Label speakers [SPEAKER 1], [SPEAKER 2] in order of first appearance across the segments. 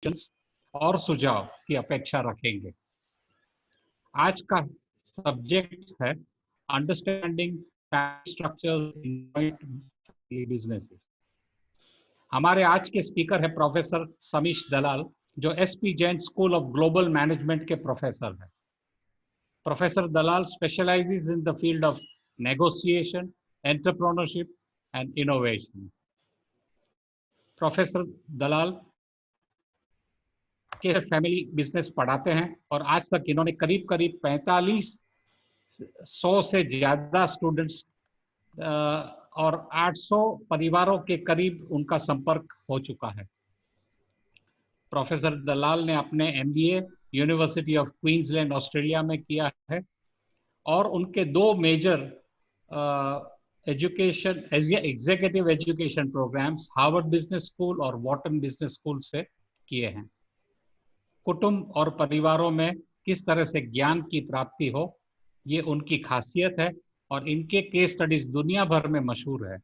[SPEAKER 1] और सुझाव की अपेक्षा रखेंगे। आज का सब्जेक्ट है अंडरस्टैंडिंग स्ट्रक्चर्स इन बिजनेसेस। हमारे आज के स्पीकर है प्रोफेसर समीश दलाल, जो SP Jain school of global management के प्रोफेसर है। Professor Dalal specialises in the field of negotiation, entrepreneurship and innovation. Professor Dalal के फैमिली बिजनेस पढ़ाते हैं और आज तक इन्होंने करीब करीब 4500 से ज्यादा स्टूडेंट्स और 800 परिवारों के करीब उनका संपर्क हो चुका है। प्रोफेसर दलाल ने अपने MBA university of Queensland Australia में किया है और उनके 2 major education executive education programs Harvard business school और वॉटन बिजनेस स्कूल से किए हैं। कुटुंब और परिवारों में किस तरह से ज्ञान की प्राप्ति हो, ये उनकी खासियत है और इनके केस स्टडीज दुनिया भर में मशहूर है।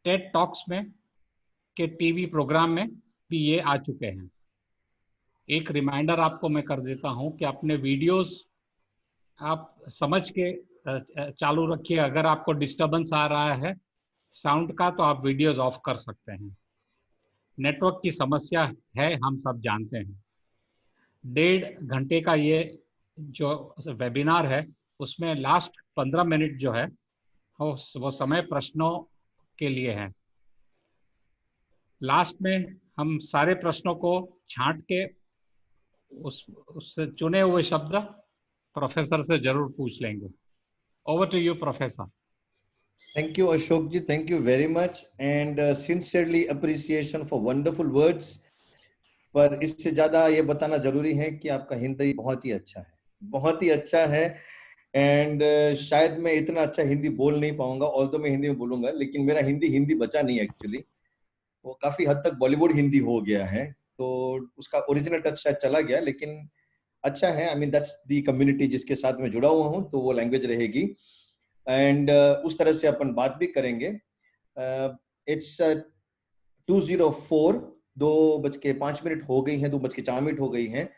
[SPEAKER 1] टेड टॉक्स में के टीवी प्रोग्राम में भी ये आ चुके हैं। एक रिमाइंडर आपको मैं कर देता हूं कि अपने वीडियोस आप समझ के चालू रखिए। अगर आपको डिस्टरबेंस आ रहा है साउंड का तो आप वीडियोस ऑफ कर सकते हैं। नेटवर्क की समस्या है, हम सब जानते हैं। 1.5 घंटे का ये जो वेबिनार है उसमें लास्ट 15 मिनट जो है वो समय प्रश्नों के लिए है। लास्ट में हम सारे प्रश्नों को छांट के उससे चुने हुए शब्द प्रोफेसर से जरूर पूछ लेंगे। Over to you professor.
[SPEAKER 2] Thank you, Ashok ji. Thank you very much and sincerely appreciation for wonderful words. पर इससे ज्यादा ये बताना जरूरी है कि आपका हिंदी बहुत ही अच्छा है, बहुत ही अच्छा है। एंड शायद मैं इतना अच्छा हिंदी बोल नहीं पाऊंगा, ऑल्दो मैं हिंदी में बोलूंगा, लेकिन मेरा हिंदी बचा नहीं एक्चुअली। वो काफी हद तक बॉलीवुड हिंदी हो गया है, तो उसका ओरिजिनल टच शायद चला गया, लेकिन अच्छा है। I mean that's the community जिसके साथ मैं जुड़ा हुआ हूँ, तो वो लैंग्वेज रहेगी एंड उस तरह से अपन बात भी करेंगे। इट्स 2:04, 2:05 हो गई हैं, 2:04 हो गई हैं।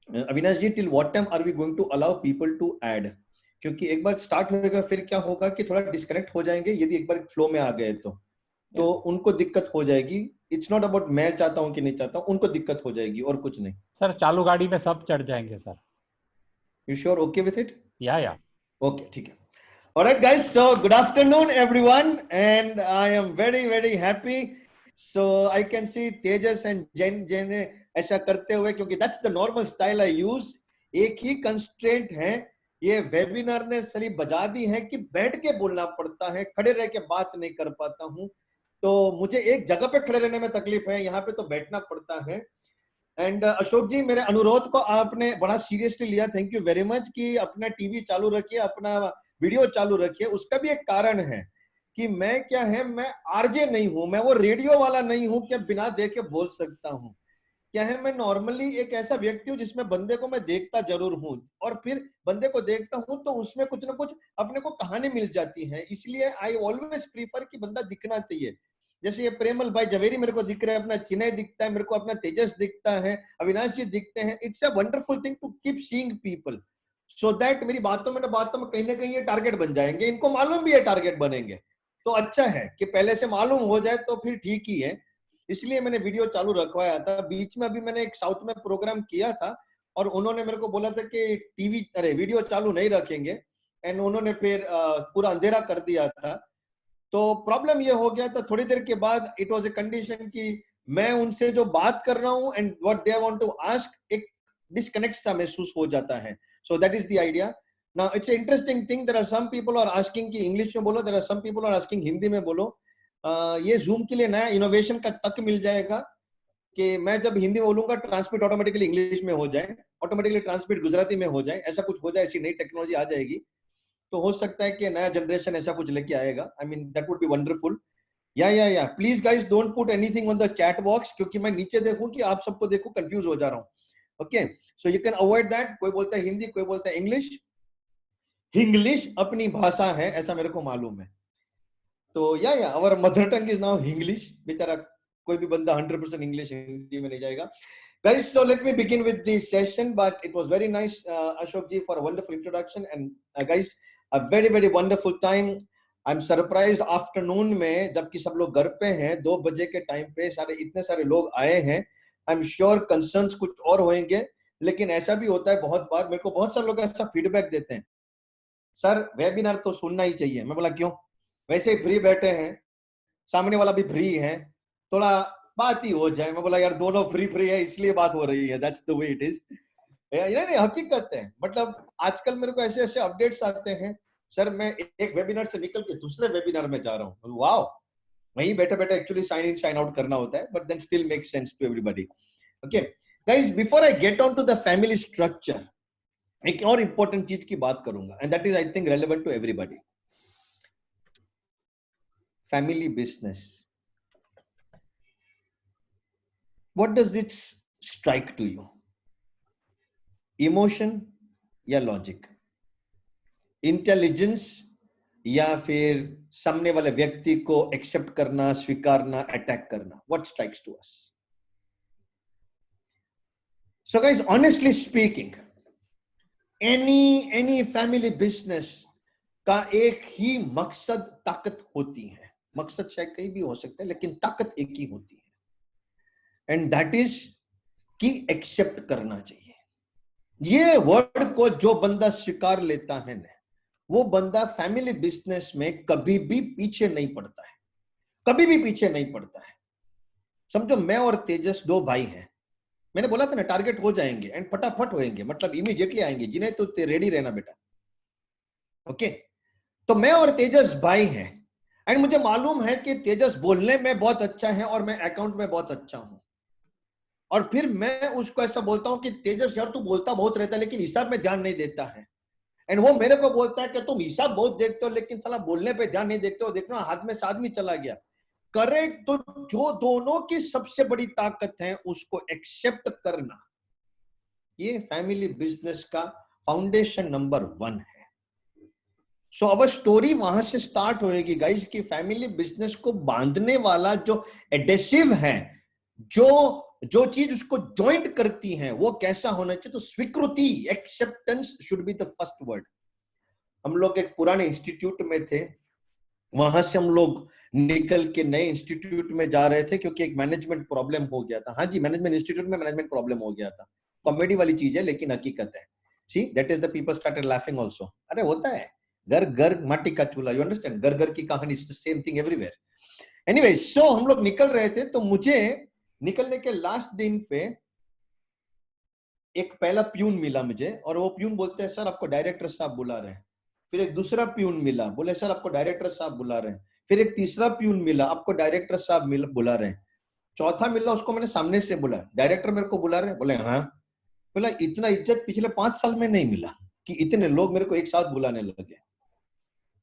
[SPEAKER 2] Avinash ji, till what time are we going to allow people to add? क्योंकि एक बार स्टार्ट होगा फिर क्या होगा कि थोड़ा डिस्कनेक्ट हो जाएंगे यदि एक बार फ्लो में आ गए तो उनको दिक्कत हो जाएगी। इट्स नॉट अबाउट मैं चाहता हूं कि नहीं चाहता हूं, उनको दिक्कत हो जाएगी और कुछ नहीं।
[SPEAKER 1] सर चालू गाड़ी में सब चढ़ जाएंगे sir.
[SPEAKER 2] You sure? Okay with it?
[SPEAKER 1] या
[SPEAKER 2] ओके, ठीक है। Alright guys, so good afternoon everyone and I am very happy. So I can see Tejas and Jen ऐसा करते हुए, क्योंकि that's the normal style I use. एक ही constraint है, ये वेबिनार ने सली बजा दी है कि बैठ के बोलना पड़ता है, खड़े रह के बात नहीं कर पाता हूं। तो मुझे एक जगह पे खड़े रहने में तकलीफ है, यहाँ पे तो बैठना पड़ता है। एंड अशोक जी, मेरे अनुरोध को आपने बड़ा सीरियसली लिया, थैंक यू वेरी मच। कि अपना टीवी चालू रखिए, अपना वीडियो चालू रखिए। उसका भी एक कारण है कि मैं क्या है, मैं आरजे नहीं हूं, मैं वो रेडियो वाला नहीं हूं कि बिना देखे बोल सकता हूं। क्या है, मैं नॉर्मली एक ऐसा व्यक्ति हूं जिसमें बंदे को मैं देखता जरूर हूं, और फिर बंदे को देखता हूं तो उसमें कुछ ना कुछ अपने को कहानी मिल जाती है। इसलिए आई ऑलवेज प्रीफर कि बंदा दिखना चाहिए। जैसे ये प्रेमल भाई जवेरी मेरे को दिख रहे हैं, अपना चिन्ह दिखता है मेरे को, अपना तेजस दिखता है, अविनाश जी दिखते हैं। It's a wonderful thing to keep seeing people, so that मेरी बातों में कहीं ना कहीं ये टारगेट बन जाएंगे, इनको मालूम भी है टारगेट बनेंगे। तो अच्छा है कि पहले से मालूम हो जाए तो फिर ठीक ही है। इसलिए मैंने वीडियो चालू रखवाया था। बीच में अभी मैंने एक साउथ में प्रोग्राम किया था और उन्होंने मेरे को बोला था कि वीडियो चालू नहीं रखेंगे, एंड उन्होंने फिर पूरा अंधेरा कर दिया था। तो प्रॉब्लम ये हो गया था, थोड़ी देर के बाद इट वाज ए कंडीशन कि मैं उनसे जो बात कर रहा हूं and what they want to ask, एक डिस्कनेक्ट सा महसूस हो जाता है। So that is the idea. Now it's interesting thing, there are some people are asking कि इंग्लिश में बोलो, there are some people are asking Hindi में बोलो। ये जूम के लिए नया इनोवेशन का तक मिल जाएगा कि मैं जब हिंदी बोलूंगा ट्रांसमिट ऑटोमेटिकली इंग्लिश में हो जाए, ऑटोमेटिकली ट्रांसमिट गुजराती में हो जाए, ऐसा कुछ हो जाए, ऐसी नई टेक्नोलॉजी आ जाएगी। तो हो सकता है कि नया जनरेशन ऐसा कुछ लेके आएगा। I mean that would be wonderful. या please guys don't put anything on the chat box, क्योंकि मैं नीचे देखूं कि आप सबको देखूं, कंफ्यूज हो जा रहा हूं। Okay, so you can avoid that. कोई बोलता है हिंदी, कोई बोलता है इंग्लिश। इंग्लिश अपनी भाषा है, ऐसा मेरे को मालूम है। तो या our mother tongue is now English. बेचारा कोई भी बंदा 100% इंग्लिश हिंदी में नहीं जाएगा. Guys, so let me begin with the session, but it was very nice, Ashok ji, for a wonderful introduction, and guys, a very very wonderful time. I'm surprised afternoon में जबकि सब लोग घर पे हैं 2 बजे के टाइम पे सारे इतने सारे लोग आए हैं. I'm sure concerns कुछ और होंगे, लेकिन ऐसा भी होता है बहुत बार. मेरे को बहुत सारे लोग ऐसा फीडबैक देते हैं, सर वेबिनार तो सुनना ही चाहिए. मैं बोला क्यों? वैसे ही फ्री बैठे हैं, सामने वाला भी फ्री है, थोड़ा बात ही हो जाए. मैं बोला यार दोनों फ्री फ्री है इसलिए बात हो रही है. That's the way it is. नहीं हकीकत है. मतलब आजकल मेरे को ऐसे ऐसे अपडेट्स आते हैं, सर मैं एक वेबिनार से निकल के दूसरे वेबिनार में जा रहा हूँ. वाओ, वहीं बैठे बैठे actually sign in sign out करना होता है, but then still make sense to everybody. Okay guys, before I get on to the family structure, एक और इंपॉर्टेंट चीज की बात करूंगा, and that is I think relevant to everybody. Family business, what does it strike to you? Emotion या logic, intelligence या फिर सामने वाले व्यक्ति को एक्सेप्ट करना, स्वीकारना, अटैक करना? What strikes to us? So guys, honestly speaking, any family business का एक ही मकसद, ताकत होती है. मकसद शायद कहीं भी हो सकता है, लेकिन ताकत एक ही होती है, एंड दैट इज कि एक्सेप्ट करना चाहिए. ये वर्ड को जो बंदा स्वीकार लेता है ना, वो बंदा फैमिली बिजनेस में कभी भी पीछे नहीं पड़ता है, कभी भी पीछे नहीं पड़ता है. समझो मैं और तेजस 2 भाई हैं. मैंने बोला था ना टारगेट हो जाएंगे एंड फटाफट होएंगे, मतलब इमीडिएटली आएंगे. जिन्हें तो रेडी रहना बेटा. ओके, तो मैं और तेजस भाई हैं, एंड मुझे मालूम है कि तेजस बोलने में बहुत अच्छा है और मैं अकाउंट में बहुत अच्छा हूं. और फिर मैं उसको ऐसा बोलता हूं कि तेजस यार तू बोलता बहुत रहता है लेकिन हिसाब में ध्यान नहीं देता है. एंड वो मेरे को बोलता है कि तुम हिसाब बहुत देखते हो लेकिन साला बोलने पे ध्यान नहीं देखते हो. देखना हाथ में से आदमी चला गया. करेक्ट. तो जो दोनों की सबसे बड़ी ताकत है उसको एक्सेप्ट करना, ये फैमिली बिजनेस का फाउंडेशन नंबर 1 है. सो अवर स्टोरी वहां से स्टार्ट होएगी गाइस कि फैमिली बिजनेस को बांधने वाला जो एडेसिव है, जो चीज उसको जॉइंट करती है, वो कैसा होना चाहिए? तो स्वीकृति, acceptance should be the first word. हम लोग एक पुराने इंस्टीट्यूट में थे, वहां से हम लोग निकल के नए इंस्टीट्यूट में जा रहे थे क्योंकि एक मैनेजमेंट प्रॉब्लम हो गया था. हाँ जी, मैनेजमेंट इंस्टीट्यूट में मैनेजमेंट प्रॉब्लम हो गया था. कॉमेडी वाली चीज है लेकिन हकीकत है. See that is the people started laughing also. अरे होता है, घर घर माटी का चूल्हा. You understand? घर घर की कहानी, is the same thing everywhere. Anyway, so हम लोग निकल रहे थे, तो मुझे निकलने के लास्ट दिन पे एक पहला प्यून मिला मुझे, और वो प्यून बोलते हैं सर आपको डायरेक्टर साहब बुला रहे हैं. फिर एक दूसरा प्यून मिला, बोले सर आपको डायरेक्टर साहब बुला रहे हैं. फिर एक तीसरा प्यून मिला, आपको डायरेक्टर साहब बुला रहे हैं. चौथा मिला, उसको मैंने सामने से बोला डायरेक्टर मेरे को बुला रहे हैं. बोले हाँ. बोला इतना इज्जत पिछले 5 साल में नहीं मिला कि इतने लोग मेरे को एक साथ बुलाने लगे.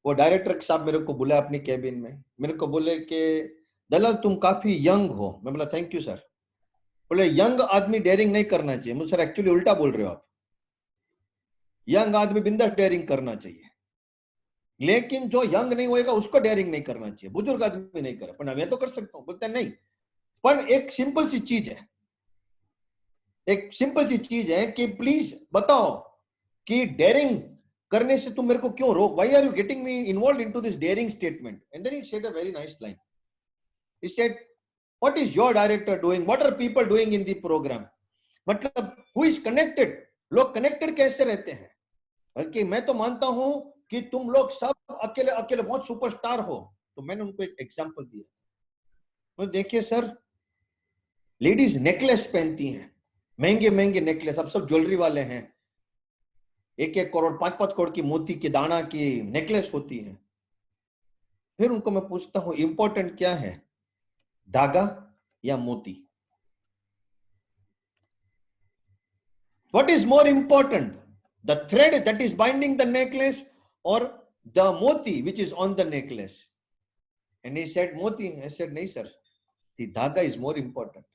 [SPEAKER 2] वो डायरेक्टर साहब मेरे को बुलाया अपनी कैबिन में. मेरे को बोले कि दलाल तुम काफी यंग हो. मैं बोला थैंक यू सर. बोले यंग आदमी डेयरिंग नहीं करना चाहिए. मुझे सर एक्चुअली उल्टा बोल रहे हो आप. यंग आदमी बिंदास डेयरिंग करना चाहिए, लेकिन जो यंग नहीं होएगा उसको डेयरिंग नहीं करना चाहिए. बुजुर्ग आदमी नहीं करे, पर मैं तो कर सकता हूं. बोलते नहीं, पर एक सिंपल सी चीज है, एक सिंपल सी चीज है कि प्लीज बताओ कि डेयरिंग करने से तुम मेरे को क्यों रोक? Why are you getting me involved into this daring statement? And then he said a very nice line. He said, what is your director doing? What are people doing in the program? मतलब who is connected? लोग connected कैसे रहते हैं? बल्कि मैं तो मानता हूं कि तुम लोग सब अकेले अकेले बहुत सुपरस्टार हो. तो मैंने उनको एक एग्जांपल दिया. तो देखिए सर, लेडीज नेकलेस पहनती हैं, महंगे महंगे नेकलेस, अब सब ज्वेलरी वाले हैं, 1-1 करोड़ 5-5 करोड़ की मोती के दाना की नेकलेस होती है. फिर उनको मैं पूछता हूं इंपॉर्टेंट क्या है, धागा या मोती? What is more important, the thread that is binding the necklace or the moti which is on the necklace? And he said moti. I said nahi sir, the dhaga is more important,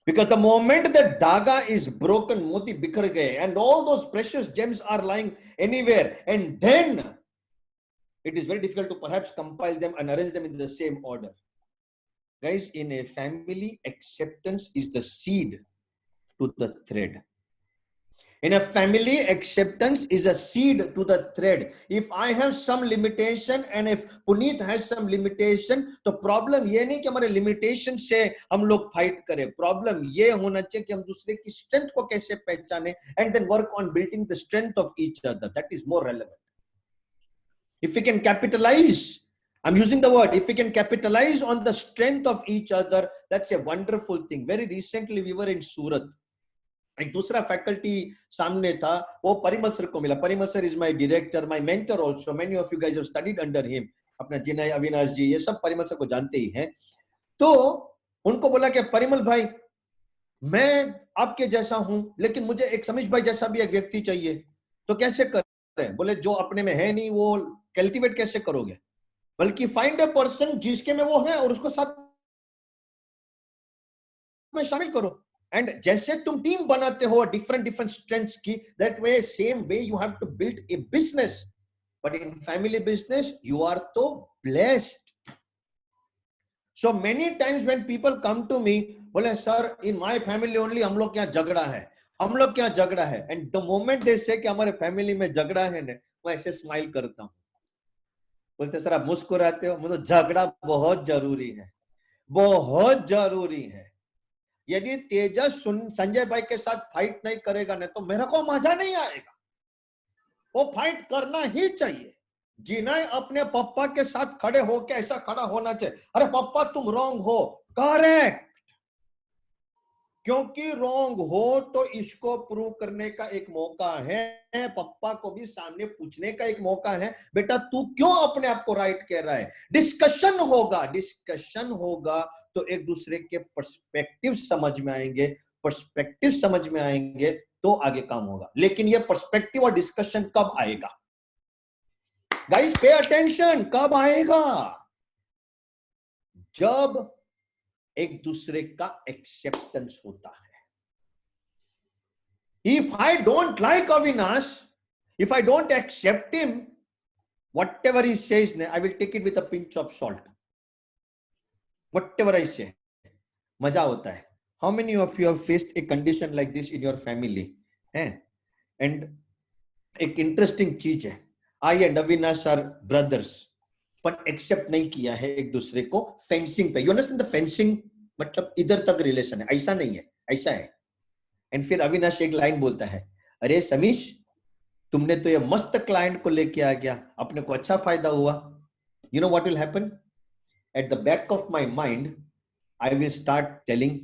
[SPEAKER 2] because the moment that dhaga is broken, moti bikhar gaye and all those precious gems are lying anywhere, and then it is very difficult to perhaps compile them and arrange them in the same order. Guys, in a family, acceptance is the seed to the thread. In a family, acceptance is a seed to the thread. If I have some limitation and if Puneet has some limitation, तो problem ये नहीं कि हमारे limitation से हम लोग fight करें. Problem ये होना चाहिए कि हम दूसरे की strength को कैसे पहचाने and then work on building the strength of each other. That is more relevant. If we can capitalize, I'm using the word, if we can capitalize on the strength of each other, that's a wonderful thing. Very recently we were in Surat. एक दूसरा faculty सामने था, वो Parimal sir को मिला. Parimal sir is my director, my mentor also. Many of you guys have studied under him. अपना जिनय, अविनाश जी, ये सब परिमल सर को जानते ही हैं. तो उनको बोला कि परिमल भाई, मैं आपके जैसा हूं, लेकिन मुझे एक समीश भाई जैसा भी एक व्यक्ति चाहिए. तो कैसे करें? बोले जो अपने में है नहीं वो कल्टीवेट कैसे करोगे? बल्कि फाइंड अ पर्सन जिसके में वो है और उसको साथ में शामिल करो. एंड जैसे तुम टीम बनाते हो डिफरेंट डिफरेंट स्ट्रेंथ्स की, that way same way you have to build a business. But in family business you are तो blessed. So many times when people come to me, बोले sir in my family only हम लोग क्या झगड़ा है, हम लोग क्या झगड़ा है. एंड द मोमेंट दे से कि हमारे फैमिली में झगड़ा है ना, मैं ऐसे स्माइल करता हूं. बोलते सर आप मुस्कुराते हो. मुझे झगड़ा बहुत जरूरी है, बहुत जरूरी है. यदि तेजस संजय भाई के साथ फाइट नहीं करेगा ना, तो मेरे को मजा नहीं आएगा. वो फाइट करना ही चाहिए. जिन्हें अपने पप्पा के साथ खड़े होके ऐसा खड़ा होना चाहिए, अरे पप्पा तुम रॉन्ग हो, करेक्ट. क्योंकि रॉन्ग हो तो इसको प्रूव करने का एक मौका है. पप्पा को भी सामने पूछने का एक मौका है, बेटा तू क्यों अपने आप को राइट कह रहा है. डिस्कशन होगा, डिस्कशन होगा तो एक दूसरे के पर्सपेक्टिव समझ में आएंगे. पर्सपेक्टिव समझ में आएंगे तो आगे काम होगा. लेकिन ये पर्सपेक्टिव और डिस्कशन कब आएगा? Guys pay attention. कब आएगा? जब एक दूसरे का एक्सेप्टेंस होता है. If I don't like Avinash, if I don't accept him, whatever he says, I will take it with a pinch of salt. Whatever I say, मजा होता है. How many of you have faced a condition like this in your family? And एक interesting चीज है, I and Avinash are brothers, पर accept नहीं किया है एक दूसरे को फेंसिंग पे. You understand the fencing? मतलब इधर तक रिलेशन है, ऐसा नहीं है, ऐसा है. एंड फिर अविनाश एक लाइन बोलता है, अरे समीश तुमने तो ये मस्त क्लाइंट को लेके आ गया, अपने को अच्छा फायदा हुआ. You know what will happen? At the back of my mind I will start telling,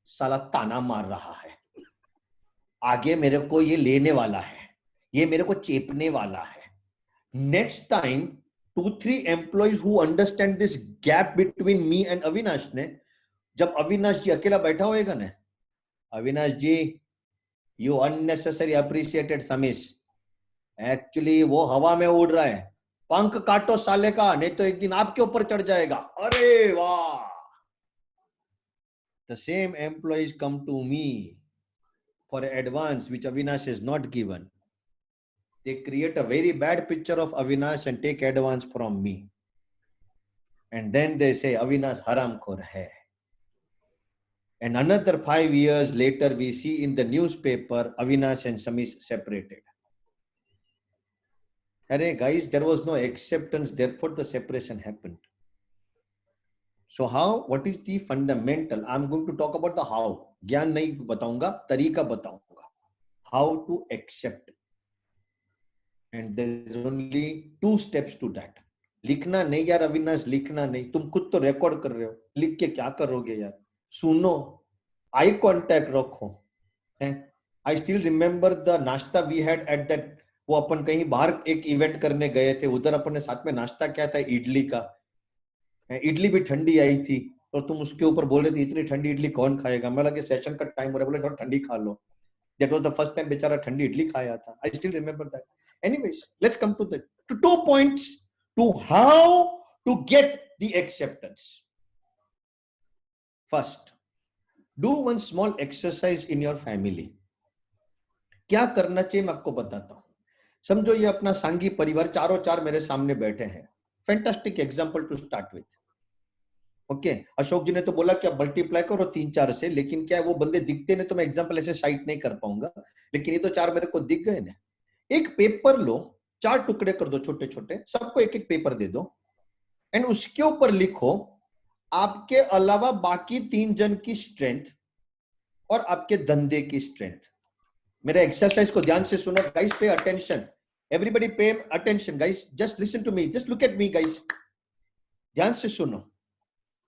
[SPEAKER 2] साला ताना मार रहा है, आगे मेरे को ये लेने वाला है, ये मेरे को चेपने वाला है. Next time 2-3 employees who understand this gap between me and Avinash ने, जब अविनाश जी अकेला बैठा होएगा ना, अविनाश जी यू अननेसेसरी अप्रिशिएटेड समीश, एक्चुअली वो हवा में उड़ रहा है, पंख काटो साले का, नहीं तो एक दिन आपके ऊपर चढ़ जाएगा. अरे वाह. The same employees come to me for advance which Avinash is not given. They create a very bad picture of Avinash and take advance from me. And then they say, Avinash haramkhor hai. And another 5 years later, we see in the newspaper, Avinash and Samish separated. Arey guys, there was no acceptance, therefore the separation happened. So how, what is the fundamental? I'm going to talk about the how. Gyan nahi bataunga, tarika bataunga. How to accept. And there's only 2 steps to that. लिखना नहीं यार अविनाश, लिखना नहीं, तुम खुद तो record कर रहे हो, लिख के क्या करोगे यार. सुनो, आई कांटेक्ट रखो. आई स्टिल रिमेम्बर द नाश्ता वी हैड एट दैट, वो अपन कहीं बाहर एक इवेंट करने गए थे, उधर अपन ने साथ में नाश्ता किया था इडली का. इडली भी ठंडी आई थी और तुम उसके ऊपर बोल रहे थे इतनी ठंडी इडली कौन खाएगा. मैं लगे सेशन का टाइम हो रहा है, बोले थोड़ा ठंडी खा लो. That was the first time बेचारा ठंडी इडली खाया था. I still remember that. Anyways, let's come to the 2 points to how to get the acceptance. First, do one small exercise in your family. क्या करना चाहिए मैं आपको बताता हूं. समझो ये अपना सांगी परिवार, चारों चार मेरे सामने बैठे हैं. Fantastic example to start with. Okay Ashok ji ने तो बोला कि आप मल्टीप्लाई करो 3-4 से, लेकिन क्या वो बंदे दिखते नहीं तो मैं एग्जांपल ऐसे साइट नहीं कर पाऊंगा, लेकिन ये तो 4 मेरे को दिख गए ना। एक पेपर लो, 4 टुकड़े कर दो छोटे छोटे, सबको एक एक पेपर दे दो एंड उसके ऊपर लिखो आपके अलावा बाकी 3 जन की स्ट्रेंथ और आपके धंधे की स्ट्रेंथ। मेरे एक्सरसाइज को ध्यान से सुनो guys, pay attention, everybody pay attention guys, just listen to me, just look at me guys, ध्यान से सुनो।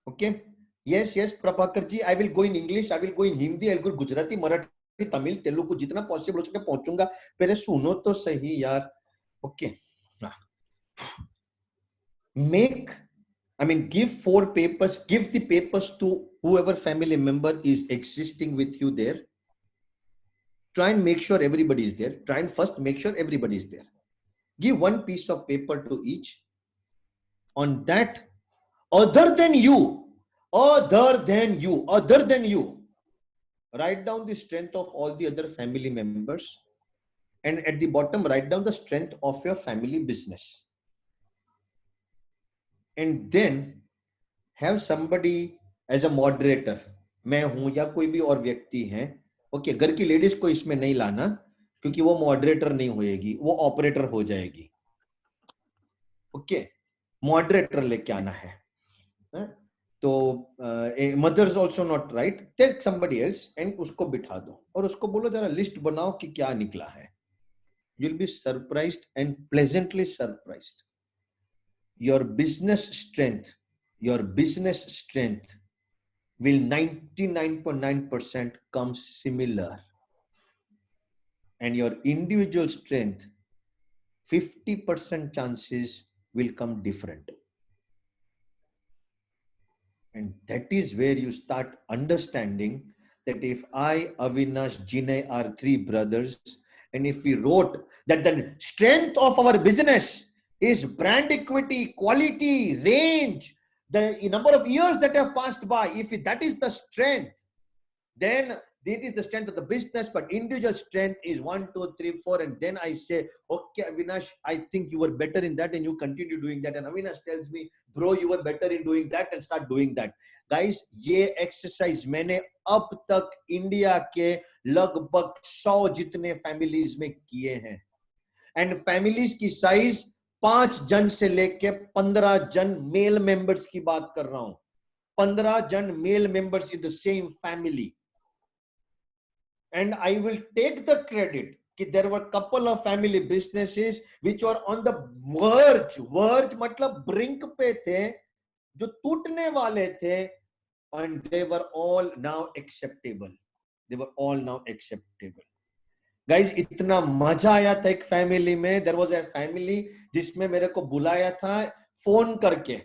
[SPEAKER 2] Okay yes yes Prabhakar ji, I will go in English, I will go in Hindi, I will go Gujarati, Marathi, Tamil, Telugu, जितना possible हो सके पहुंचूंगा। पहले सुनो तो सही यार। Okay make, I mean, give 4 papers, give the papers to whoever family member is existing with you there. Try and make sure everybody is there. Try and first make sure everybody is there. Give 1 piece of paper to each. On that, other than you, write down the strength of all the other family members. And at the bottom, write down the strength of your family business. And then have somebody as a moderator. मैं हूं या कोई भी और व्यक्ति है। Okay घर की लेडीज को इसमें नहीं लाना, क्योंकि वो मॉडरेटर नहीं होएगी, वो ऑपरेटर हो जाएगी। ओके मॉडरेटर लेके आना है। तो mothers also not right, take somebody else and उसको बिठा दो और उसको बोलो जरा लिस्ट बनाओ कि क्या निकला है। You will be surprised and pleasantly surprised. Your business strength will 99.9% come similar, and your individual strength 50% chances will come different. And that is where you start understanding that if I, Avinash, Jinay are 3 brothers, and if we wrote that the strength of our business is brand equity, quality, range, the number of years that have passed by, if that is the strength, then that is the strength of the business, but individual strength is 1, 2, 3, 4, and then I say, okay, Avinash, I think you were better in that, and you continue doing that, and Avinash tells me, bro, you were better in doing that, and start doing that. Guys, ये exercise मैंने अब तक India के लगभग 100 जितने families में किए हैं, एंड फैमिलीज की साइज 5 जन से लेके 15 जन मेल मेंबर्स की बात कर रहा हूं। 15 जन male members in the same family, and I will take the credit that there were couple of family businesses which were on the verge मतलब brink पे थे, जो टूटने वाले थे, and they were all now acceptable. Guys, इतना मजा आया था एक फैमिली में। There was a family जिसमें मेरे को बुलाया था फोन करके,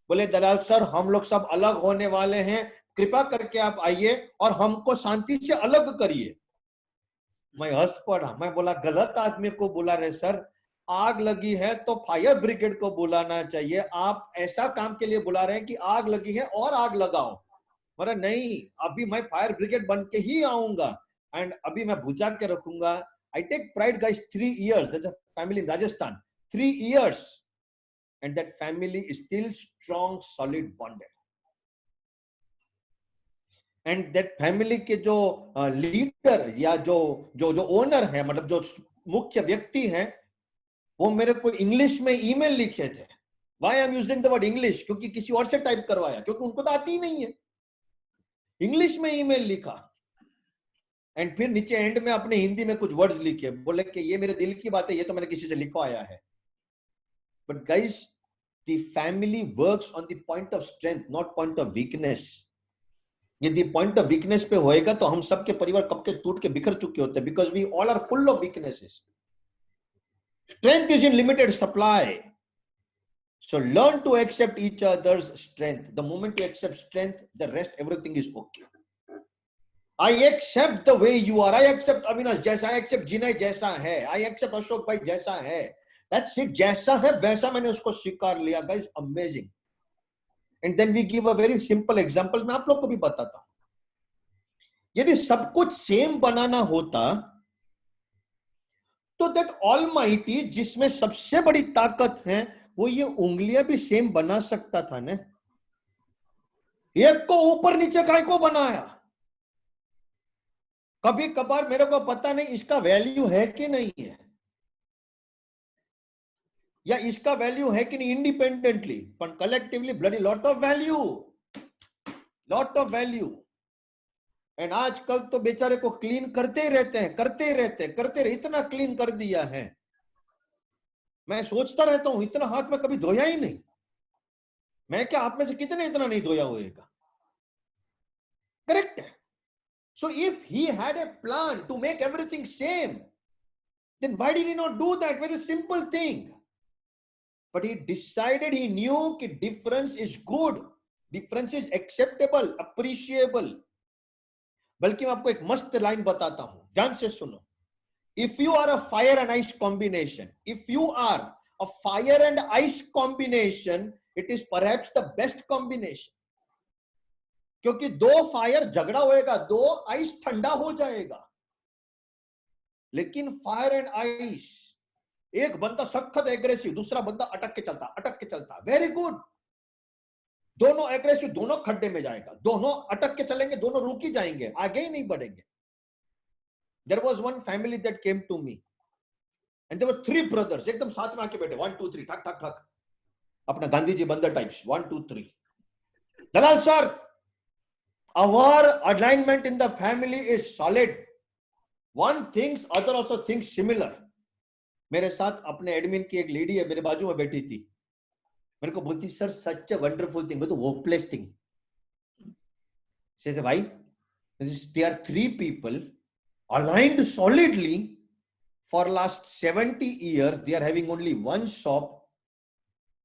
[SPEAKER 2] बोले दलाल सर हम लोग सब अलग होने वाले हैं, कृपा करके आप आइए और हमको शांति से अलग करिए। मैं हंस पड़ा, मैं बोला गलत आदमी को बुला रहे सर, आग लगी है तो फायर ब्रिगेड को बुलाना चाहिए, आप ऐसा काम के लिए बुला रहे हैं कि आग लगी है और आग लगाओ। बोला नहीं, अभी मैं फायर ब्रिगेड बन के ही आऊंगा एंड अभी मैं बुझा के रखूंगा। I take pride guys, 3 years, there's a family in Rajasthan, 3 years, and that family is still strong, solid, bonded. And that family के जो लीडर या जो ओनर है, मतलब जो मुख्य व्यक्ति हैं, वो मेरे को इंग्लिश में ईमेल लिखे थे। Why I'm using the word English? क्योंकि किसी और से टाइप करवाया, क्योंकि उनको तो आती ही नहीं है। इंग्लिश में ईमेल लिखा एंड फिर नीचे एंड में अपने हिंदी में कुछ वर्ड्स लिखे, बोले कि ये मेरे दिल की बात है, ये तो मैंने किसी से लिखवाया है। But guys, the family works on the point of strength, not point of weakness. यदि पॉइंट ऑफ वीकनेस पे होएगा तो हम सबके परिवार कब के टूट के बिखर चुके होते हैं, because we all are full of weaknesses. Strength is in limited supply, so learn to accept each other's strength. The moment you accept strength, the rest everything is okay. I accept the way you are, I accept Avinash जैसा, I accept जिनय जैसा है, I accept Ashok भाई जैसा है, that's it, जैसा है वैसा मैंने उसको स्वीकार लिया। Guys amazing. And then we give a very simple example, मैं आप लोग को भी बताता हूं। यदि सब कुछ सेम बनाना होता तो दैट ऑलमाइटी जिसमें सबसे बड़ी ताकत है वो ये उंगलियां भी सेम बना सकता था ना। एक को ऊपर नीचे काय को बनाया? कभी कभार मेरे को पता नहीं इसका वैल्यू है कि नहीं है, या इसका वैल्यू है कि नहीं इंडिपेंडेंटली, पर collectively bloody lot of value, lot of value. And आजकल तो बेचारे को क्लीन करते ही रहते हैं, करते रहे, इतना क्लीन कर दिया है। मैं सोचता रहता हूं इतना हाथ में कभी धोया ही नहीं। मैं क्या, आप में से कितने इतना नहीं धोया होएगा? करेक्ट है। So if he had a plan to make everything same, then why did he not do that? Very simple thing. But he decided, he knew that difference is good, difference is acceptable, appreciable. बल्कि मैं आपको एक मस्त line बताता हूं, ध्यान से सुनो। If you are a fire and ice combination, if you are a fire and ice combination, it is perhaps the best combination. क्योंकि दो फायर झगड़ा होएगा, दो आइस ठंडा हो जाएगा। लेकिन फायर एंड आइस, एक बंदा सख्त एग्रेसिव, दूसरा बंदा अटक के चलता, वेरी गुड। दोनों एग्रेसिव, दोनों खड्डे में जाएगा, दोनों अटक के चलेंगे, दोनों रुक ही जाएंगे, आगे ही नहीं बढ़ेंगे। There was one family that came to me and there were 3 brothers, एकदम साथ में आके बैठे, 1 2 3 ठक ठक ठक, अपना गांधी जी बंदर types, 1 2 3। Dalal sir, our alignment in the family is solid. One thinks, other also thinks similar. मेरे साथ अपने एडमिन की एक लेडी है, मेरे बाजू में बैठी थी, मेरे को बोलती sir such a wonderful thing, मैं तो hopeless thing. She said why? There are 3 people aligned solidly for last 70 years. They are having only one shop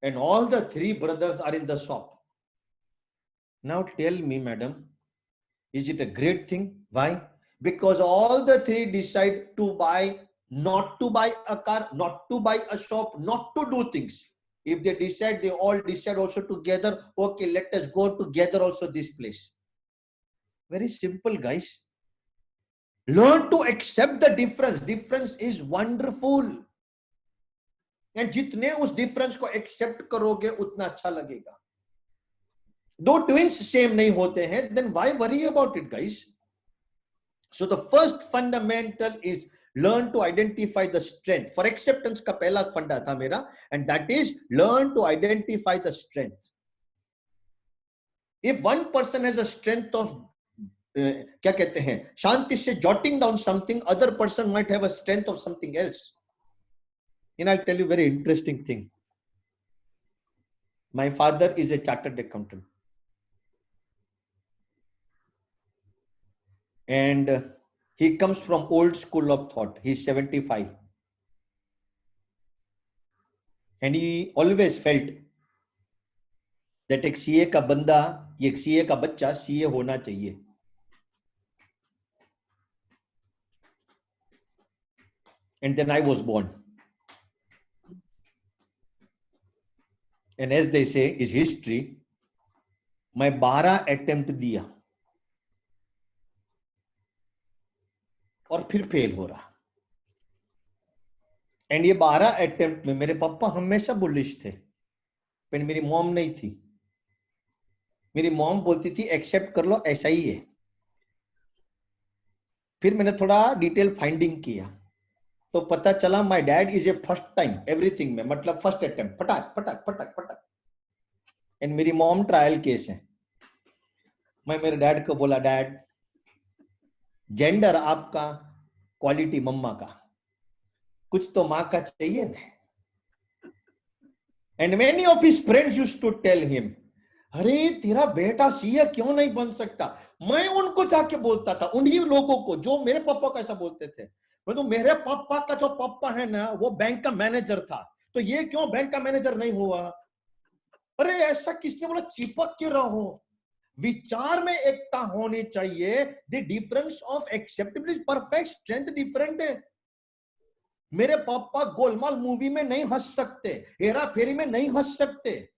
[SPEAKER 2] and all the 3 brothers are in the shop. Now tell me, madam, is it a great thing? Why? Because all the 3 decide to buy, not to buy a car, not to buy a shop, not to do things. If they decide, they all decide also together, okay, let us go together also this place. Very simple, guys. Learn to accept the difference. Difference is wonderful. And जितने उस difference को accept करोगे उतना अच्छा लगेगा. दो twins same नहीं होते हैं, then why worry about it, guys? So the first fundamental is learn to identify the strength. For acceptance का पहला फंडा था मेरा, and that is learn to identify the strength. If one person has a strength of क्या कहते हैं, शांति से jotting down something, other person might have a strength of something else. And I'll tell you a very interesting thing. My father is a chartered accountant. And he comes from old school of thought. He's 75. And he always felt that एक CA का बंदा, एक CA का बच्चा CA होना चाहिए. And then I was born. And as they say, is history. मैं 12 attempt दिया और फिर फेल हो रहा. एंड ये 12 अटेम्प्ट में मेरे पापा हमेशा बुलिश थे, पर मेरी मॉम नहीं थी. मेरी मॉम बोलती थी एक्सेप्ट कर लो, ऐसा ही है. फिर मैंने थोड़ा डिटेल फाइंडिंग किया तो पता चला my dad is a first time everything में, मतलब फर्स्ट अटेम्प्ट, फटाक फटाक फटाक फटाक. एंड मेरी मॉम ट्रायल केस है. मैं मेरे डैड को बोला, डैड जेंडर आपका, क्वालिटी मम्मा का, कुछ तो माँ का चाहिए ना. And many of his friends used to tell him, अरे तेरा बेटा सीए क्यों नहीं बन सकता. मैं उनको जाके बोलता था, उन्हीं लोगों को जो मेरे पापा को ऐसा बोलते थे. मैं तो, मेरे पापा का जो पापा है ना वो बैंक का मैनेजर था, तो ये क्यों बैंक का मैनेजर नहीं हुआ. अरे ऐसा किसने बोला, चिपक के रहो. विचार में एकता होनी चाहिए. The difference of acceptable perfect, strength different है. मेरे पापा गोलमाल मूवी में नहीं हंस सकते, हेरा फेरी में नहीं हंस सकते,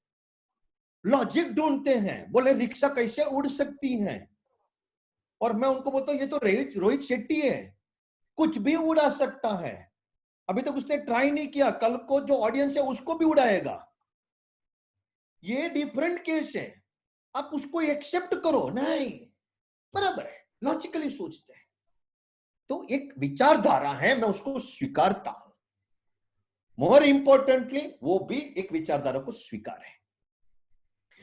[SPEAKER 2] लॉजिक ढूंढते हैं. बोले रिक्शा कैसे उड़ सकती है, और मैं उनको बोलता हूं ये तो रोहित शेट्टी है, कुछ भी उड़ा सकता है. अभी तक उसने ट्राई नहीं किया, कल को जो ऑडियंस है उसको भी उड़ाएगा. ये डिफरेंट केस है. आप उसको एक्सेप्ट करो, नहीं, बराबर है, लॉजिकली सोचते हैं। तो एक विचारधारा है, मैं उसको स्वीकारता हूं। मोर इंपॉर्टेंटली वो भी एक विचारधारा को स्वीकार है,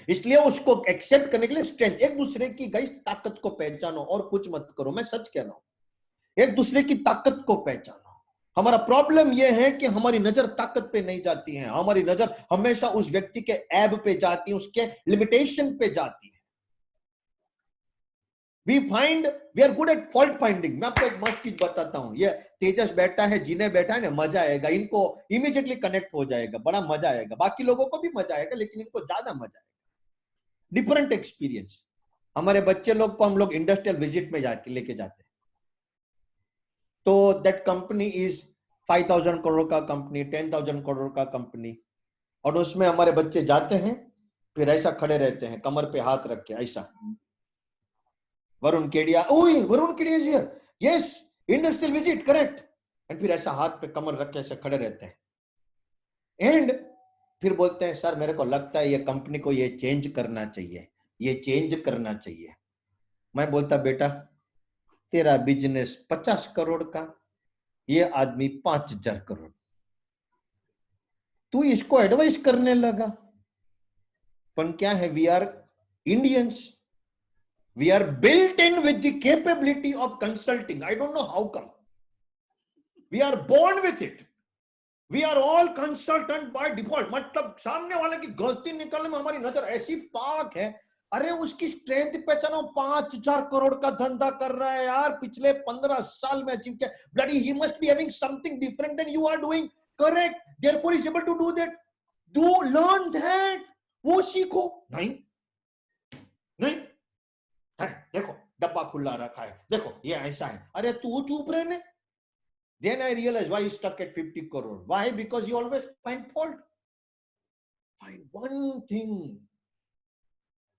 [SPEAKER 2] इसलिए उसको एक्सेप्ट करने के लिए स्ट्रेंथ, एक दूसरे की गाइस ताकत को पहचानो और कुछ मत करो, मैं सच कह रहा हूं, एक दूसरे की ताकत को पहचानो। हमारा प्रॉब्लम यह है कि हमारी नजर ताकत पे नहीं जाती है, हमारी नजर हमेशा उस व्यक्ति के ऐब पे जाती है, उसके लिमिटेशन पे जाती है। We are good at fault finding. मैं आपको एक मस्त चीज बताता हूं, ये तेजस बैठा है, जीने बैठा है ना, मजा आएगा, इनको इमीडिएटली कनेक्ट हो जाएगा, बड़ा मजा आएगा, बाकी लोगों को भी मजा आएगा, लेकिन इनको ज्यादा मजा आएगा। Different experience. हमारे बच्चे लोग को हम लोग इंडस्ट्रियल विजिट में जाके लेके जाते हैं, तो दैट कंपनी इज 5,000 करोड़ का कंपनी, 10,000 करोड़ का कंपनी, और उसमें हमारे बच्चे जाते हैं, फिर ऐसा खड़े रहते हैं कमर पे हाथ रख के, ऐसा, वरुण केडिया, ओए Varun Kedia ji, yes industrial visit correct, and फिर ऐसा हाथ पे कमर रख के ऐसे खड़े रहते हैं, एंड फिर बोलते हैं सर मेरे को लगता है ये कंपनी को ये चेंज करना चाहिए, ये चेंज करना चाहिए। मैं बोलता बेटा तेरा बिजनेस 50 करोड़ का, ये आदमी 5,000 करोड़, तू इसको एडवाइस करने लगा। पर क्या है, we are Indians, we are built in with the capability of consulting. I don't know how come, we are born with it, we are all consultant by default। मतलब सामने वाले की गलती निकालने में हमारी नजर ऐसी पाक है, अरे उसकी स्ट्रेंथ पहचानो, 5,000 करोड़ का धंधा कर रहा है यार, पिछले 15 साल में अचीव किया, bloody he must be having something different than you are doing, correct, therefore is able to do that, do learn that, वो सीखो। नहीं नहीं है, देखो डब्बा खुला रखा है, देखो ये ऐसा है, अरे तू चुप रहने। Then I realized why he stuck at 50 crore. Why? Because you always find fault. Find one thing.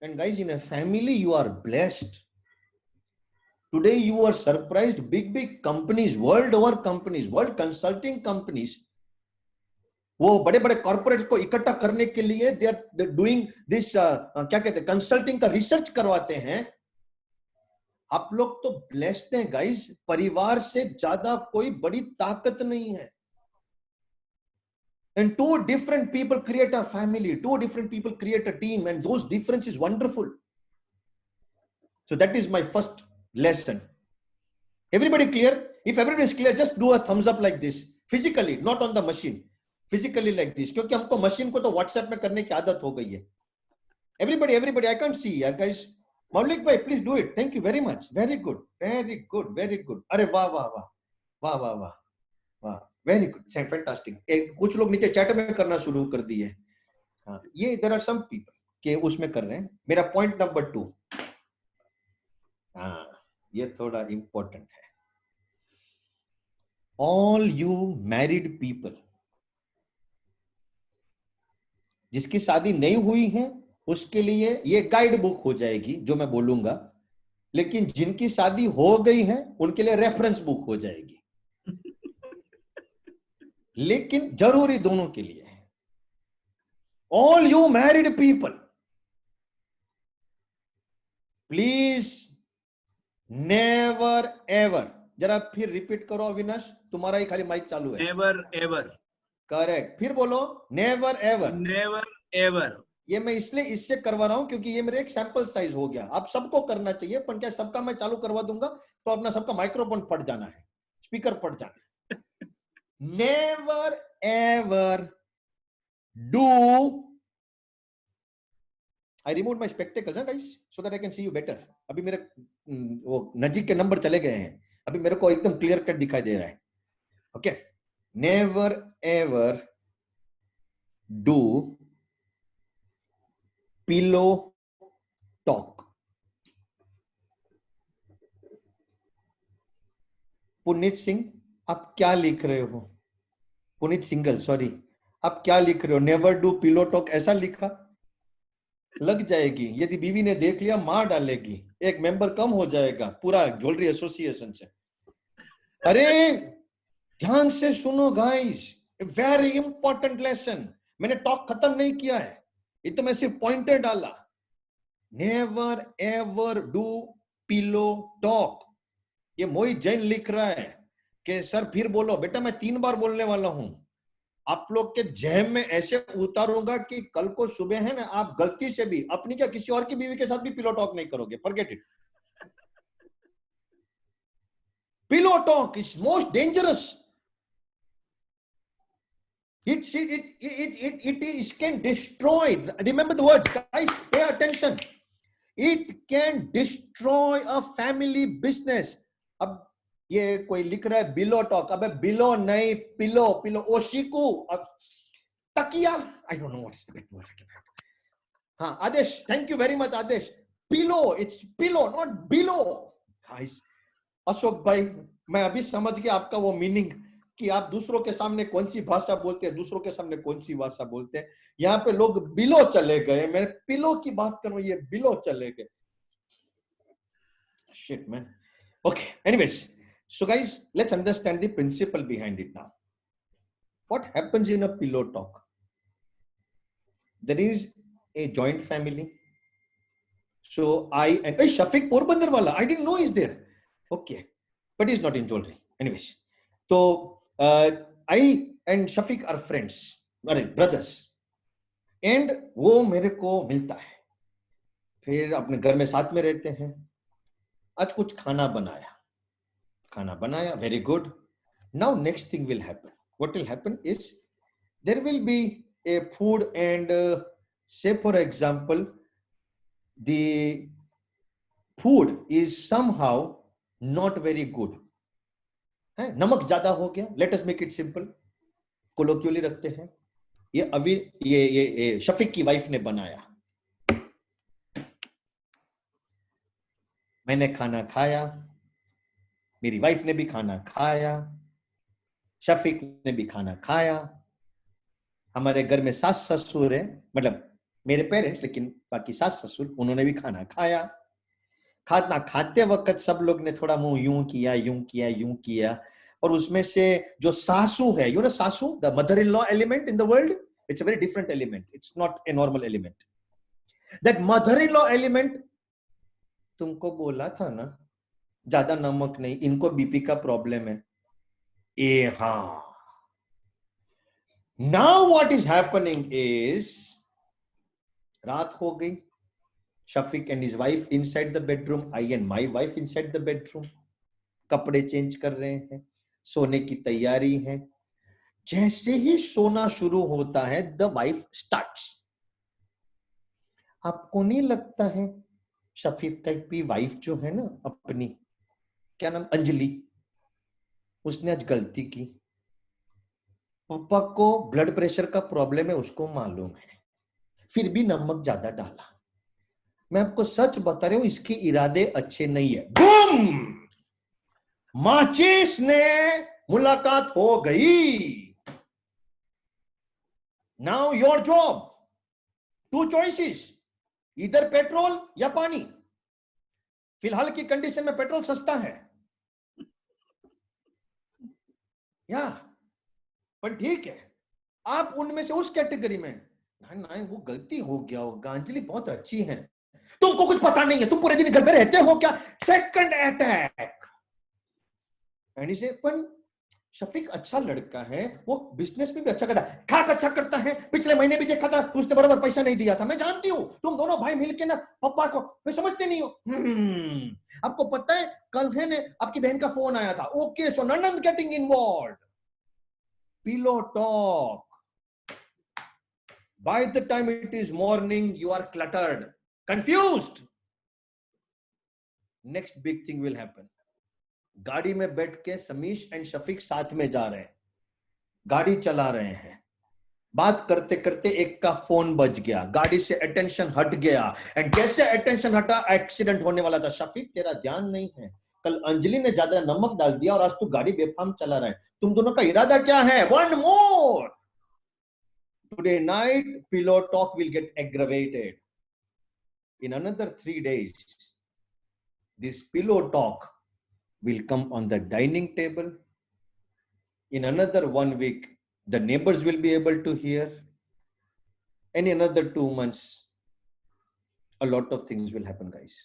[SPEAKER 2] And guys, in a family, you are blessed. Today, you are surprised. Big companies, world over companies, world consulting companies, वो बड़े बड़े corporates को इकट्ठा करने के लिए they are doing this, क्या कहते हैं, कंसल्टिंग का रिसर्च करवाते हैं। आप लोग तो ब्लेस्ड हैं गाइस, परिवार से ज्यादा कोई बड़ी ताकत नहीं है। And two different people create a family, two different people create a team, and those difference is wonderful. So that is my first lesson. Everybody clear? If everybody is clear, just do a thumbs up like this, physically, not on the machine, physically like this, क्योंकि हमको machine को तो WhatsApp में करने की आदत हो गई है। Everybody, I can't see यार guys. मौलिक भाई, please do it. Thank you very much. Very good. अरे वाह वाह वाह वाह वाह वाह वाह, वेरी गुड, फैंटास्टिक। कुछ लोग नीचे चैट में करना शुरू कर दिए। हाँ, ये देयर आर सम पीपल के उसमें कर रहे हैं। मेरा पॉइंट नंबर 2, हाँ ये थोड़ा इंपॉर्टेंट है। ऑल यू मैरिड पीपल, जिसकी शादी नहीं हुई है उसके लिए ये गाइड बुक हो जाएगी जो मैं बोलूंगा, लेकिन जिनकी शादी हो गई है उनके लिए रेफरेंस बुक हो जाएगी, लेकिन जरूरी दोनों के लिए है। All you married people, please never ever, जरा फिर रिपीट करो अविनाश, तुम्हारा ही खाली माइक चालू है।
[SPEAKER 3] नेवर एवर,
[SPEAKER 2] करेक्ट, फिर बोलो नेवर एवर।
[SPEAKER 3] Never ever.
[SPEAKER 2] ये मैं इसलिए इससे करवा रहा हूं क्योंकि ये मेरे एक सैंपल साइज हो गया, आप सबको करना चाहिए, पर क्या सबका मैं चालू करवा दूंगा तो अपना सबका माइक्रोफोन फट जाना है, स्पीकर फट जाना है। Never ever do, I removed my spectacles, guys, so that I can see you better. अभी मेरे वो नजीक के नंबर चले गए हैं, अभी मेरे को एकदम क्लियर कट दिखाई दे रहा है। Okay, never ever do pillow talk. Puneet Singh, आप क्या लिख रहे हो? पुनीत सिंगल, सॉरी, आप क्या लिख रहे हो? नेवर डू पिलो टॉक, ऐसा लिखा? लग जाएगी, यदि बीवी ने देख लिया मार डालेगी, एक मेंबर कम हो जाएगा पूरा ज्वेलरी एसोसिएशन से। अरे ध्यान से सुनो गाइस, वेरी इंपॉर्टेंट लेसन। मैंने टॉक खत्म नहीं किया है, ये तो मैं सिर्फ पॉइंटर डाला। Never ever do pillow talk. ये मोहित जैन लिख रहा है कि सर फिर बोलो। बेटा मैं 3 बार बोलने वाला हूं, आप लोग के जहन में ऐसे उतारूंगा कि कल को सुबह है ना, आप गलती से भी अपनी क्या किसी और की बीवी के साथ भी पिलो टॉक नहीं करोगे। Forget it. Pillow talk is most dangerous. It can destroy. Remember the words, guys. Pay attention. It can destroy a family business. अब ये कोई लिख रहा है बिलो टॉक। अबे बिलो नहीं, पिलो। पिलो ओशिकू, तकिया। I don't know what is the best word I can have. हाँ Adesh, thank you very much Adesh. Pillow, it's pillow, not below. Guys, Ashok भाई, मैं अभी समझ गया आपका वो मीनिंग कि आप दूसरों के सामने कौन सी भाषा बोलते हैं, दूसरों के सामने कौन सी भाषा बोलते हैं। यहाँ पे लोग बिलो चले गए, मैं पिलो की बात करूं, ये बिलो चले गए। Shit, man. Okay, anyways, so guys, let's understand the principle behind it now. What happens in a pillow talk? There is a joint family. So I and Shafiq Porbandar wala, I didn't know he's there. Okay, but he's not in jewelry. Anyways, so I and Shafiq are friends, brothers. And वो मेरे को मिलता है, फिर अपने घर में साथ में रहते हैं। आज कुछ खाना बनाया, very good. Now next thing will happen. What will happen is there will be a food and say for example the food is somehow not very good. नमक ज्यादा हो गया, let us make it simple, colloquially रखते हैं। ये अभी ये शफीक की वाइफ ने बनाया, मैंने खाना खाया, मेरी वाइफ ने भी खाना खाया, शफीक ने भी खाना खाया। हमारे घर में सास ससुर है, मतलब मेरे पेरेंट्स, लेकिन बाकी सास ससुर, उन्होंने भी खाना खाया। खाना खाते वक्त सब लोग ने थोड़ा मुंह यूं किया, और उसमें से जो सासू है, यू नो सासू, the mother in law element in the world, it's a very different element, it's not a normal element. That mother in law element, तुमको बोला था ना ज्यादा नमक नहीं, इनको बीपी का प्रॉब्लम है। हाँ, now what is happening is, रात हो गई, Shafiq and his wife inside the bedroom, I and my wife inside the bedroom, कपड़े चेंज कर रहे हैं, सोने की तैयारी है। जैसे ही सोना शुरू होता है, द वाइफ स्टार्ट्स। आपको नहीं लगता है शफीक की वाइफ जो है ना अपनी, क्या नाम, अंजलि, उसने आज गलती की? पापा को ब्लड प्रेशर का प्रॉब्लम है, उसको मालूम है, फिर भी नमक ज्यादा डाला। मैं आपको सच बता रहा हूं, इसके इरादे अच्छे नहीं है। बूम! माचिस ने मुलाकात हो गई। नाउ योर जॉब, 2 choices, इधर पेट्रोल या पानी। फिलहाल की कंडीशन में पेट्रोल सस्ता है, या पर ठीक है, आप उनमें से उस कैटेगरी में, नहीं वो गलती हो गया होगा, अंजलि बहुत अच्छी है, तुमको कुछ पता नहीं है, तुम पूरे दिन घर में रहते हो क्या? Second attack. पर शफीक अच्छा लड़का है, वो बिजनेस में भी अच्छा करता है, खाक अच्छा करता है। पिछले महीने भी देखा था, उसने बराबर पैसा नहीं दिया था। मैं जानती हूँ तुम दोनों भाई मिलके ना पापा को मैं समझते नहीं हो। आपको पता है कल है ने आपकी बहन का फोन आया था। ओके, सो ननंद getting involved. Pillow talk. By the time it is morning, you are cluttered, confused. Next big thing will happen. गाड़ी में बैठ के समीश एंड शफीक साथ में जा रहे हैं, गाड़ी चला रहे हैं, बात करते करते एक का फोन बज गया, गाड़ी से अटेंशन हट गया, एंड जैसे अटेंशन हटा एक्सीडेंट होने वाला था। शफीक तेरा ध्यान नहीं है, कल अंजलि ने ज्यादा नमक डाल दिया और आज तू गाड़ी बेफाम चला रहा है, तुम दोनों का इरादा क्या है? One more, today night pillow talk will get aggravated. In another 3 days this pillow talk will come on the dining table. In another 1 week, the neighbors will be able to hear. And in another 2 months, a lot of things will happen, guys.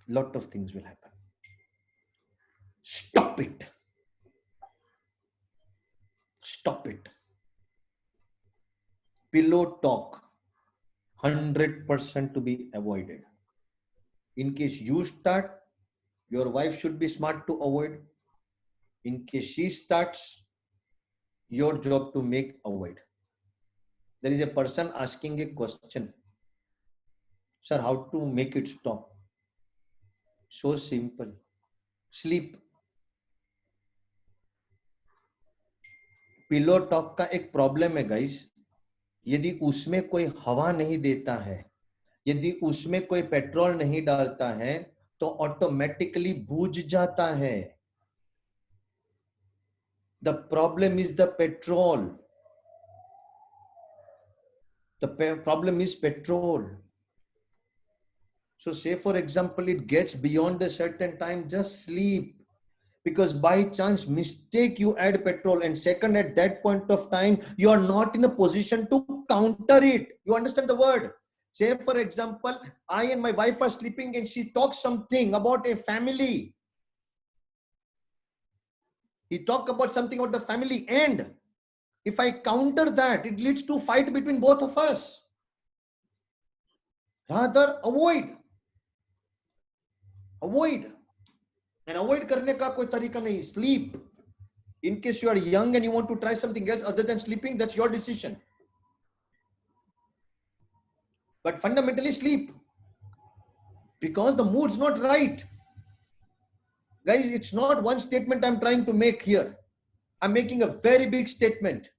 [SPEAKER 2] Lot of things will happen. Stop it. Stop it. Pillow talk, 100% to be avoided. In case you start, your wife should be smart to avoid. In case she starts, your job to make avoid. There is a person asking a question. Sir, how to make it stop? So simple. Sleep. Pillow talk का एक problem है guys. यदि उसमें कोई हवा नहीं देता है, यदि उसमें कोई पेट्रोल नहीं डालता है, तो ऑटोमेटिकली बुझ जाता है. The problem is the petrol. The problem is petrol. So say for example, it gets beyond a certain time, just sleep. Because by chance mistake you add petrol, and second, at that point of time, you are not in a position to counter it. You understand the word? Say for example, I and my wife are sleeping and she talks something about a family. He talked about something about the family, and if I counter that, it leads to fight between both of us. Rather avoid. Avoid. And avoid करने का कोई तरीका नहीं. Sleep. In case you are young and you want to try something else other than sleeping, that's your decision. But fundamentally sleep. Because the mood's not right. Guys, it's not one statement I'm trying to make here. I'm making a very big statement.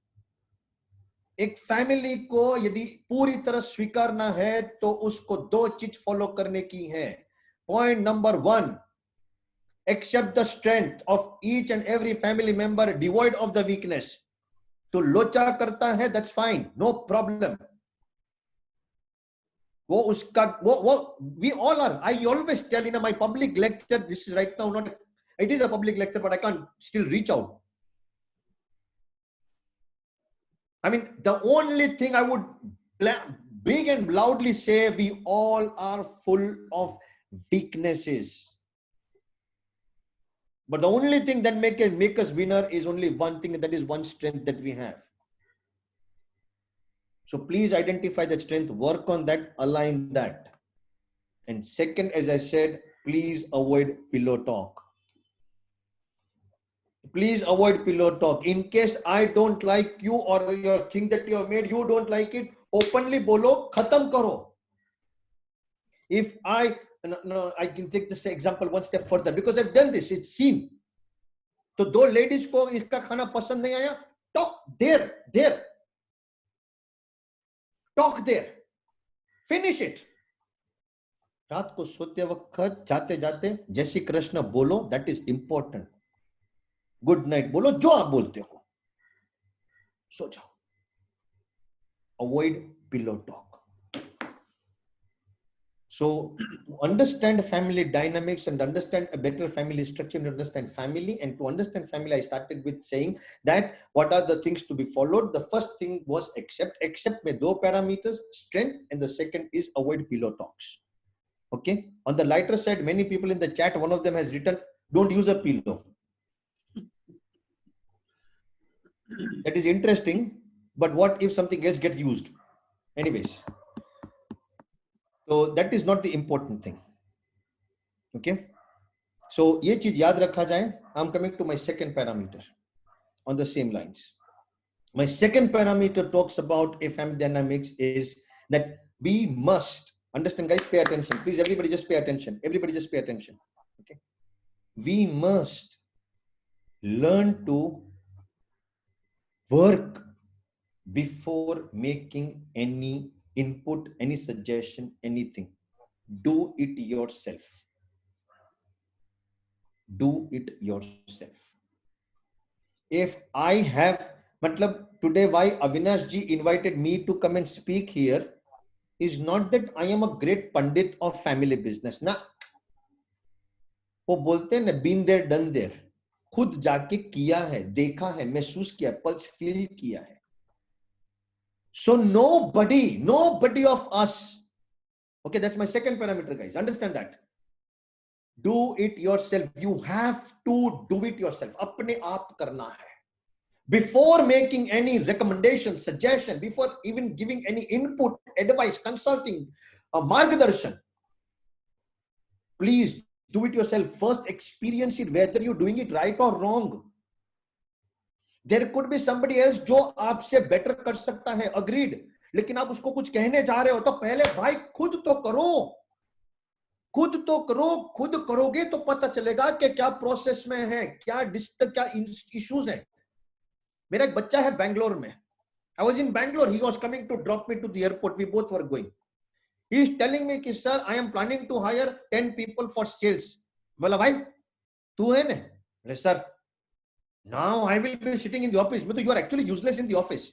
[SPEAKER 2] एक family को यदि पूरी तरह स्वीकारना है तो उसको दो चीज फॉलो करने की है. Point number 1, accept the strength of each and every family member devoid of the weakness. तो लोचा करता है, that's fine, no problem. वो उसका वो we all are. I always tell in my public lecture, this is right now not, it is a public lecture, but I can't still reach out. I mean, the only thing I would big and loudly say, we all are full of weaknesses. But the only thing that make us winner is only one thing, and that is one strength that we have. So please identify that strength, work on that, align that. And second, as I said, please avoid pillow talk. Please avoid pillow talk. In case I don't like you or your thing that you have made, you don't like it, openly bolo, khatam karo. If I can take this example one step further because I've done this, it's seen. तो दो ladies को इसका खाना पसंद नहीं आया, talk there. Talk there. Finish it. रात को सोते वक्त जाते जाते जय श्री कृष्ण बोलो, that is important. Good night बोलो, जो आप बोलते हो, सो जाओ. Avoid pillow talk. So to understand family dynamics and understand a better family structure, and understand family, and to understand family, I started with saying that what are the things to be followed. The first thing was accept में दो parameters, strength, and the second is avoid pillow talks. Okay. On the lighter side, many people in the chat, one of them has written, don't use a pillow. That is interesting, but what if something else gets used? Anyways, so that is not the important thing. Okay, so ये चीज याद रखा जाए. I'm coming to my second parameter on the same lines. My second parameter talks about a family dynamics is that we must understand, guys, pay attention, please. Everybody just pay attention. Okay, we must learn to work before making any input, any suggestion, anything. Do it yourself. Do it yourself. If I have, matlab, today why Avinash ji invited me to come and speak here is not that I am a great pandit of family business. Na, वो बोलते हैं ना, been there, done there. खुद जाके किया है, देखा है, महसूस किया, पल्स फील किया है. So nobody of us, okay, that's my second parameter, guys. Understand that. Do it yourself. You have to do it yourself. अपने आप करना है. Before making any recommendation, suggestion, before even giving any input, advice, consulting, margadarshan, please do it yourself. First experience it, whether you're doing it right or wrong. There could be somebody else जो आपसे better कर सकता है, agreed. लेकिन आप उसको कुछ कहने जा रहे हो तो पहले भाई खुद तो करो. खुद तो करो. खुद करोगे तो पता चलेगा कि क्या प्रोसेस में है, क्या इश्यूज है. मेरा एक बच्चा है बैंगलोर में. I was in Bangalore. He was coming to drop me to the airport. We both were going. He is telling me कि sir, I am planning to hire 10 people for sales. बोला भाई तू है ना? Sir, now I will be sitting in the office. But you are actually useless in the office.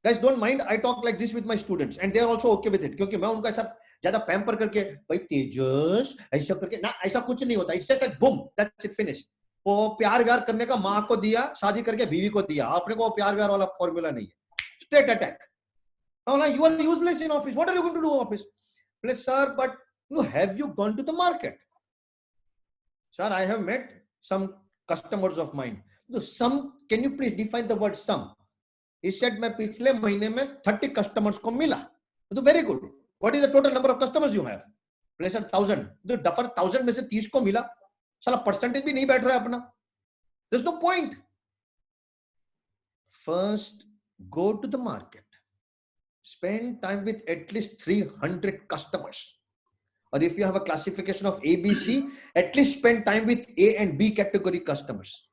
[SPEAKER 2] Guys, don't mind. I talk like this with my students, and they are also okay with it. क्योंकि मैं उनका सब ज्यादा pamper करके भाई तेजस ऐसा करके ना, ऐसा कुछ नहीं होता. It's just like boom, that's it, finished. वो प्यार व्यार करने का माँ को दिया, शादी करके बीवी को दिया. आपने को प्यार व्यार वाला फॉर्मूला नहीं है. Straight attack. I'm like, you are useless in office. What are you going to do in office? Please, sir, but have you gone to the market? Sir, I have met some customers of mine. So some, can you please define the word some? He said, मैं पिछले महीने में 30 customers को मिला. तो very good. What is the total number of customers you have? Please, sir, 1000. तो duffer 1000 में से 30 को मिला. साला परसेंटेज भी नहीं बैठ रहा है अपना. There's no point. First, go to the market. Spend time with at least 300 customers. Or if you have a classification of A, B, C, at least spend time with A and B category customers.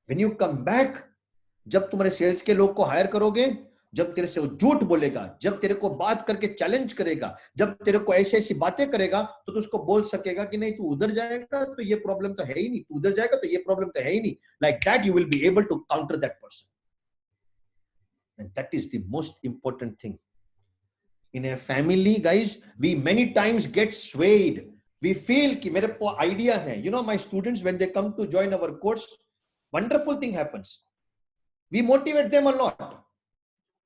[SPEAKER 2] When you come back, जब तुम्हारे sales के लोग को higher करोगे, जब तेरे से वो झूठ बोलेगा, जब तेरे को बात करके चैलेंज करेगा, जब तेरे को ऐसी ऐसी बातें करेगा, तो तू उसको बोल सकेगा कि नहीं तू उधर जाएगा तो ये प्रॉब्लम तो है ही नहीं, तू उधर जाएगा तो ये प्रॉब्लम तो है ही नहीं. Like that you will be able to counter that person. And that is the most important thing. In a family, guys, we many times get swayed. We feel कि मेरे को idea है. You know, my students, when they come to join our course, wonderful thing happens. We motivate them a lot.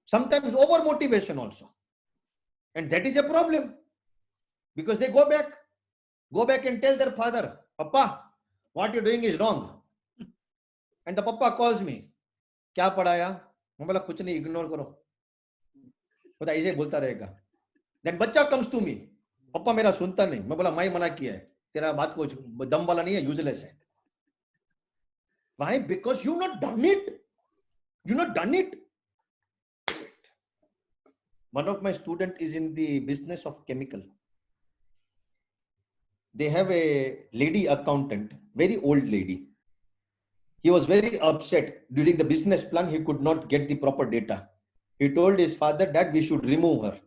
[SPEAKER 2] Sometimes over motivation also. And that is a problem. Because they go back and tell their father, Papa, what you're doing is wrong. And the papa calls me. क्या पढ़ाया? मैं बोला कुछ नहीं, ignore करो. पता ऐसे बोलता रहेगा. Then बच्चा comes to me. पापा मेरा सुनता नहीं. मैं बोला मैं मना किया है. तेरा बात को दम वाला नहीं है, useless है. Why? Because you've not done it. You've not done it. One of my students is in the business of chemical. They have a lady accountant, very old lady. He was very upset. During the business plan, he could not get the proper data. He told his father that we should remove her.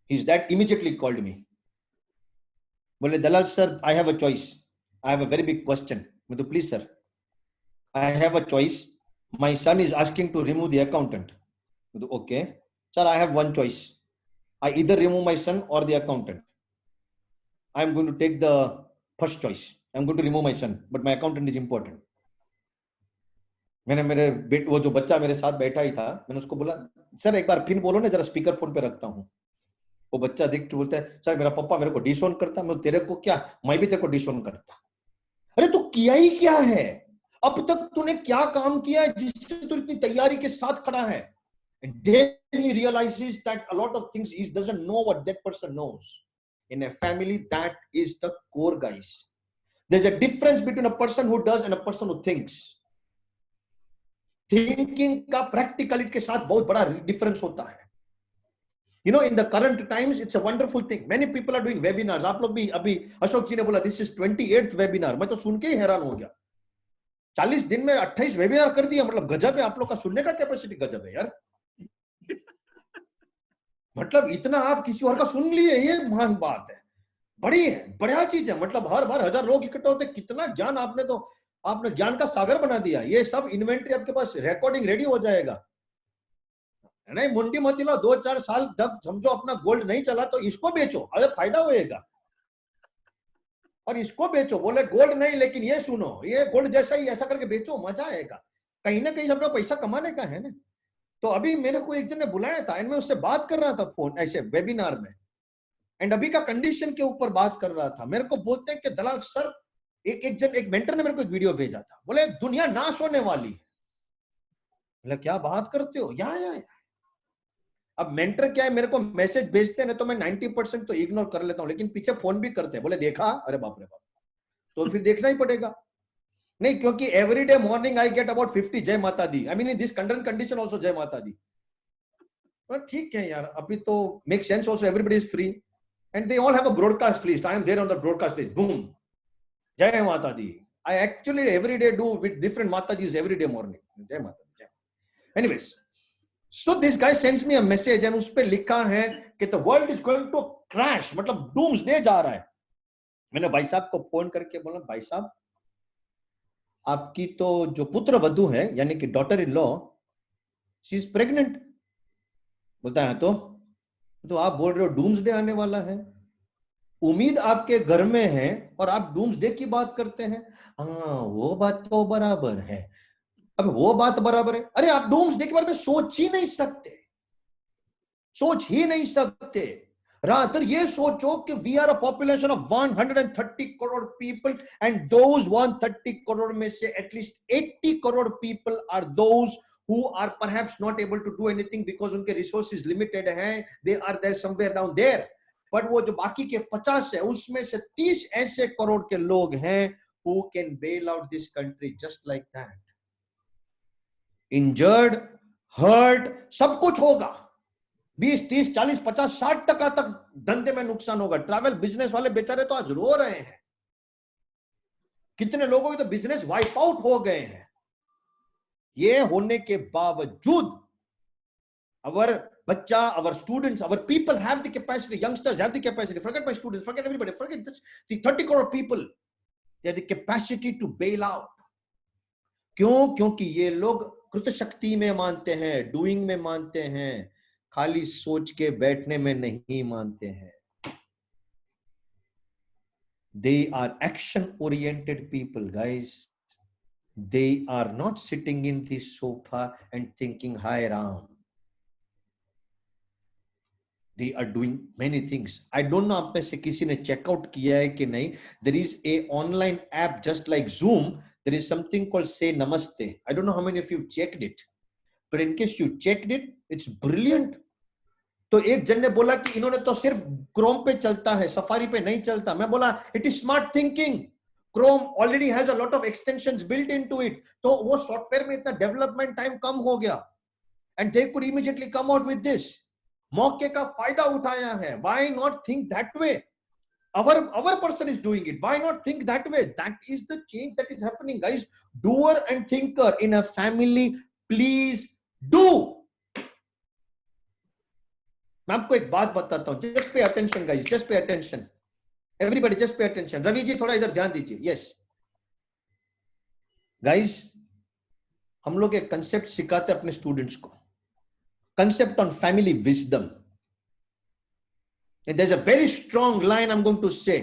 [SPEAKER 2] His dad immediately called me. Bole, Dalal sir, I have a choice. I have a very big question. Please sir, I have a choice. My son is asking to remove the accountant. Okay. Sir, I have one choice. I either remove my son or the accountant. I am going to take the first choice. I am going to remove my son, but my accountant is important. मैंने मेरे वो जो बच्चा मेरे साथ बैठा ही था, मैंने उसको बोला सर एक बार फिर बोलो ना, जरा स्पीकर फोन पे रखता हूँ. वो बच्चा देख के बोलता है सर मेरा पापा मेरे को डिसोन करता, मैं तेरे को क्या, मैं भी तेरे को डिसोन करता. अरे तू किया ही क्या है? अब तक तूने क्या काम किया है जिससे तू इतनी तैयारी के साथ खड़ा है? And then he realizes that a lot of things he doesn't know what that person knows. In a family, that is the core, guys. There's a difference between a person who does and a person who thinks. Thinking का practicality के साथ बहुत बड़ा difference होता है. You know, in the current times, it's a wonderful thing. Many people are doing webinars. आप लोग भी अभी अशोक जी ने बोला this is 28th webinar. मैं तो सुन के ही हैरान हो गया. 40 दिन में 28 वेबिनार कर दिया. मतलब गजब है. आप लोग का सुनने का कैपेसिटी गजब है यार. मतलब इतना आप किसी और का सुन लिए, ये महान बात है. बड़ी है, बढ़िया चीज है. मतलब हर बार 1000 लोग इकट्ठा होते, कितना ज्ञान आपने ज्ञान का सागर बना दिया. ये सब इन्वेंटरी आपके पास रिकॉर्डिंग रेडी हो जाएगा. नहीं मुंडी मत लो, 2-4 साल तक समझो अपना गोल्ड नहीं चला तो इसको बेचो, अगर फायदा होएगा. और इसको बेचो, बोले गोल्ड नहीं लेकिन ये सुनो, ये गोल्ड जैसा ही ऐसा करके बेचो, मजा आएगा. कहीं ना कहीं अपना पैसा कमाने का है ना. तो अभी मेरे को एक जन ने बुलाया था एंड मैं उससे बात कर रहा था फोन ऐसे वेबिनार में, एंड अभी का कंडीशन के ऊपर बात कर रहा था। मेरे को बोलते हैं कि दलाल सर, एक मेंटर ने मेरे को एक वीडियो भेजा था, बोले दुनिया नाश होने वाली है। बोले क्या बात करते हो? या अब मेंटर क्या है, मेरे को मैसेज भेजते हैं ना तो मैं 90% तो इग्नोर कर लेता हूं, लेकिन पीछे फोन भी करते हैं, बोले देखा? अरे बाप रे बाप, तो फिर देखना ही पड़ेगा। नहीं, क्योंकि every day morning I get about 50 जय माता दी, I mean in this current condition also जय माता दी। ठीक है यार, अभी तो make sense also, everybody is free and they all have a broadcast list, I am there on the broadcast list, boom, जय माता दी। I actually every day do with different माता जीज एवरी डे मॉर्निंग, जय माता दी। Anyways, so this guy sends me a message and उस पे लिखा है कि the world is going to crash, मतलब doomsday जा रहा है। मैंने भाई साहब को फोन करके बोला, भाई साहब आपकी तो जो पुत्र वधू है यानी कि daughter in law, she is pregnant. बोलता है तो आप बोल रहे हो डूम्सडे आने वाला है, उम्मीद आपके घर में है और आप डूम्सडे की बात करते हैं। हाँ वो बात तो बराबर है। अब वो बात बराबर है, अरे आप डूम्सडे के बारे में सोच ही नहीं सकते, सोच ही नहीं सकते। रादर ये सोचो कि we are a population of 130 crore people and those 130 crore में से at least 80 crore people are those who are perhaps not able to do anything because उनके resources limited हैं, they are there somewhere down there, but वो जो बाकी के 50 है उसमें से 30 ऐसे करोड़ के लोग हैं who can bail out this country just like that. Injured, hurt, सब कुछ होगा, 20, 30, 40, 50, 60% तक धंधे में नुकसान होगा। ट्रैवल बिजनेस वाले बेचारे तो आज रो रहे हैं, कितने लोगों के तो बिजनेस वाइप आउट हो गए हैं। ये होने के बावजूद our बच्चा, our students, our people have the capacity, youngsters have the capacity, forget my students, forget everybody, forget this, the 30 crore people, they have the capacity to bail out. क्यों? क्योंकि ये लोग कृत शक्ति में मानते हैं, डूइंग में मानते हैं, खाली सोच के बैठने में नहीं मानते हैं। They are action oriented people, guys. They are not sitting in the sofa and thinking, hi Ram. They are doing many things. I don't know आप में से किसी ने चेकआउट किया है कि नहीं। There is a online app just like Zoom. There is something called Say Namaste. I don't know how many of you checked it, but in case you checked it, it's brilliant. तो एक जन ने बोला कि इन्होंने तो सिर्फ Chrome पे चलता है, सफारी पे नहीं चलता। मैं बोला it is smart thinking, Chrome already has a lot of extensions built into it, तो वो सॉफ्टवेयर में इतना डेवलपमेंट टाइम कम हो गया and they could immediately come out with this. मौके का फायदा उठाया है। Why not think that way? our person is doing it, why not think that way? That is the change that is happening, guys. Doer and thinker in a family, please do. मैं आपको एक बात बताता हूं, just pay attention guys, just pay attention everybody, just pay attention. Ravi ji थोड़ा इधर ध्यान दीजिए। यस गाइस, हम लोग एक कंसेप्ट सिखाते अपने स्टूडेंट्स को, concept on family wisdom, and there is a very strong line I am going to say.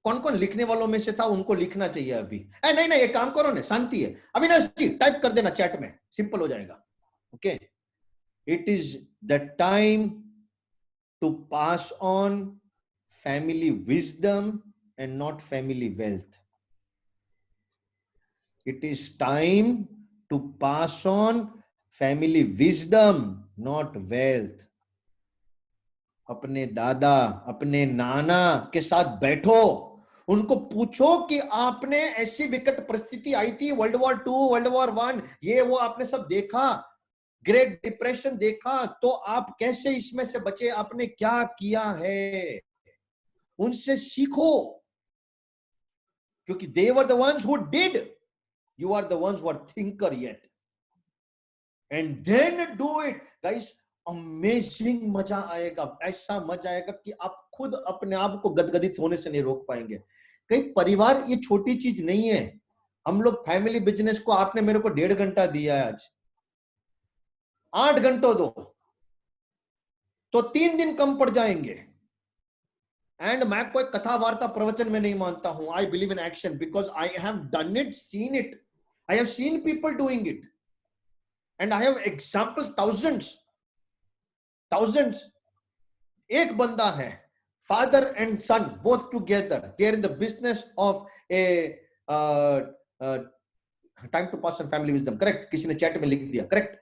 [SPEAKER 2] कौन कौन लिखने वालों में से था उनको लिखना चाहिए अभी। नहीं नहीं, एक काम करो ना, शांति है, अविनाश जी टाइप कर देना चैट में, सिंपल हो जाएगा। Okay, it is the time to pass on family wisdom and not family wealth. It is time to pass on family wisdom, not wealth. अपने दादा, अपने नाना के साथ बैठो, उनको पूछो कि आपने ऐसी विकट परिस्थिति आई थी, वर्ल्ड वॉर 2, वर्ल्ड वॉर 1, ये वो आपने सब देखा, ग्रेट डिप्रेशन देखा, तो आप कैसे इसमें से बचे, आपने क्या किया है, उनसे सीखो, क्योंकि they were the ones who did, you are the ones who are thinker yet, and then do it guys. Amazing मजा आएगा, ऐसा मजा आएगा कि आप खुद अपने आप को गदगदित होने से नहीं रोक पाएंगे। कई परिवार, ये छोटी चीज नहीं है। हम लोग फैमिली बिजनेस को, आपने मेरे को 1.5 घंटा दिया है, आज 8 घंटों दो तो 3 दिन कम पड़ जाएंगे। एंड मैं कोई कथा वार्ता प्रवचन में नहीं मानता हूं। I believe in action because I have done it, seen it, I have seen people doing it. and I have examples, thousands. एक बंदा है, father and son both together, they are in the business of a time to pass on family wisdom, correct? किसी ने chat में लिख दिया, correct?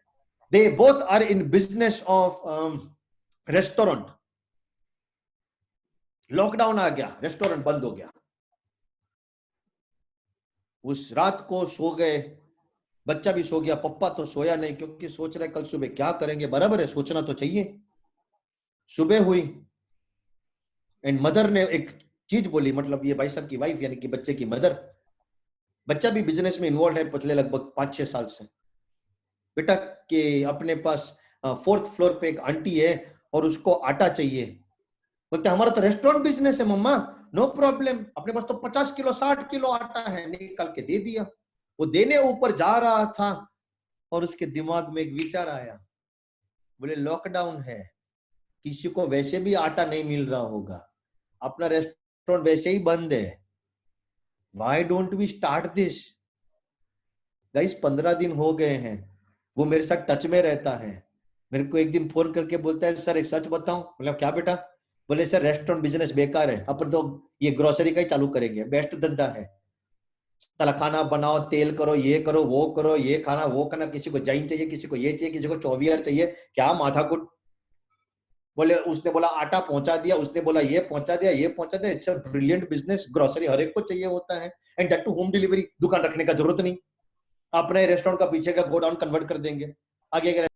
[SPEAKER 2] They both are in business of restaurant. Lockdown आ गया, रेस्टोरेंट बंद हो गया, उस रात को सो गए, बच्चा भी सो गया, पप्पा तो सोया नहीं क्योंकि सोच रहे कल सुबह क्या करेंगे। बराबर है, सोचना तो चाहिए। सुबह हुई एंड मदर ने एक चीज बोली, मतलब ये भाई साहब की वाइफ यानी कि बच्चे की मदर, बच्चा भी बिजनेस में इन्वॉल्व है पिछले लगभग 5-6 साल से। बेटा के अपने पास 4th फ्लोर पे एक आंटी है और उसको आटा चाहिए। बोलते हमारा तो रेस्टोरेंट बिजनेस है मम्मा, नो प्रॉब्लम, अपने पास तो 50 किलो 60 किलो आटा है, निकाल के दे दिया। वो देने ऊपर जा रहा था और उसके दिमाग में एक विचार आया, बोले लॉकडाउन है, किसी को वैसे भी आटा नहीं मिल रहा होगा, अपना रेस्टोरेंट वैसे ही बंद है, why don't we start this. Guys 15 दिन हो गए हैं, वो मेरे साथ टच में रहता है। मेरे को एक दिन फोन करके बोलता है सर एक सच बताऊं। मतलब क्या बेटा? बोले सर रेस्टोरेंट बिजनेस बेकार है, अपन तो ये ग्रोसरी का ही चालू करेंगे, बेस्ट धंधा है। साला खाना बनाओ, तेल करो, ये करो, वो करो, ये खाना वो खाना, किसी को जैन चाहिए, किसी को ये चाहिए, किसी को चौवियर चाहिए, क्या माथाकुट। बोले उसने बोला आटा पहुंचा दिया, उसने बोला ये पहुंचा दिया, ये पहुंचा दिया। It's a brilliant business, grocery हर एक को चाहिए होता है, and that too home delivery. दुकान रखने का जरूरत नहीं, अपने रेस्टोरेंट का पीछे का गोडाउन कन्वर्ट कर देंगे, आगे